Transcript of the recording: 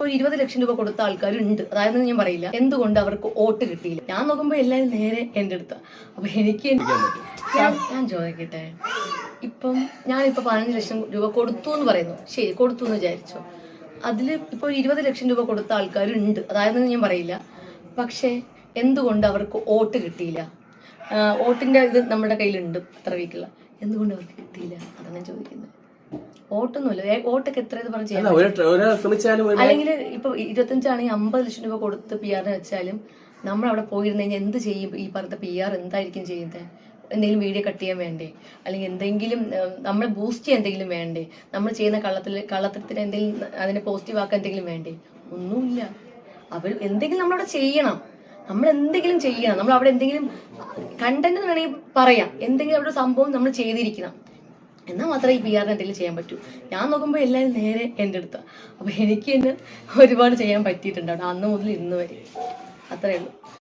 ഒരു 20 ലക്ഷം രൂപ കൊടുത്ത ആൾക്കാരുണ്ട്, അതായത് ഞാൻ പറയില്ല എന്തുകൊണ്ട് അവർക്ക് വോട്ട് കിട്ടിയില്ല. ഞാൻ നോക്കുമ്പോ എല്ലാവരും നേരെ എന്റെ അടുത്ത. അപ്പൊ എനിക്ക് ഞാൻ ചോദിക്കട്ടെ, ഇപ്പം ഞാനിപ്പോ 15 ലക്ഷം രൂപ കൊടുത്തു എന്ന് പറയുന്നു, ശരി കൊടുത്തു എന്ന് വിചാരിച്ചു. അതില് ഇപ്പൊ 20 ലക്ഷം രൂപ കൊടുത്ത ആൾക്കാരുണ്ട്, അതായത് ഞാൻ പറയില്ല. പക്ഷെ എന്തുകൊണ്ട് അവർക്ക് വോട്ട് കിട്ടിയില്ല? വോട്ടിന്റെ ഇത് നമ്മുടെ കയ്യിലുണ്ട്, അത്ര വീക്കുള്ള. എന്തുകൊണ്ട് അവർക്ക് കിട്ടിയില്ല? അതാണ് ഞാൻ ചോദിക്കുന്നത്. വോട്ടൊന്നുമില്ല, വോട്ടൊക്കെ എത്ര അല്ലെങ്കിൽ ഇപ്പൊ 25 ആണെങ്കിൽ 50 ലക്ഷം രൂപ കൊടുത്ത് PR വെച്ചാലും നമ്മൾ അവിടെ പോയിരുന്നു കഴിഞ്ഞാൽ എന്ത് ചെയ്യും? ഈ പറഞ്ഞ PR എന്തായിരിക്കും ചെയ്യുന്നത്? എന്തെങ്കിലും വീഡിയോ കട്ട് ചെയ്യാൻ വേണ്ടേ? അല്ലെങ്കിൽ എന്തെങ്കിലും നമ്മളെ ബൂസ്റ്റ് ചെയ്യാൻ എന്തെങ്കിലും വേണ്ടേ? നമ്മൾ ചെയ്യുന്ന കള്ളത്തരത്തിന് എന്തെങ്കിലും അതിനെ പോസിറ്റീവ് ആക്കാൻ എന്തെങ്കിലും വേണ്ടേ? ഒന്നുമില്ല. അവർ എന്തെങ്കിലും നമ്മളവിടെ ചെയ്യണം, നമ്മൾ എന്തെങ്കിലും ചെയ്യണം, നമ്മൾ അവിടെ എന്തെങ്കിലും കണ്ടന്റ് വേണമെങ്കിൽ പറയാം, എന്തെങ്കിലും അവിടെ സംഭവം നമ്മൾ ചെയ്തിരിക്കണം, എന്നാൽ മാത്രമേ ഈ PR എന്തെങ്കിലും ചെയ്യാൻ പറ്റൂ. ഞാൻ നോക്കുമ്പോൾ എല്ലാവരും നേരെ എൻ്റെ അടുത്ത. അപ്പൊ എനിക്ക് തന്നെ ഒരുപാട് ചെയ്യാൻ പറ്റിയിട്ടുണ്ട് അവിടെ, അന്ന് മുതൽ ഇന്ന് വരെ. അത്രയേ ഉള്ളൂ.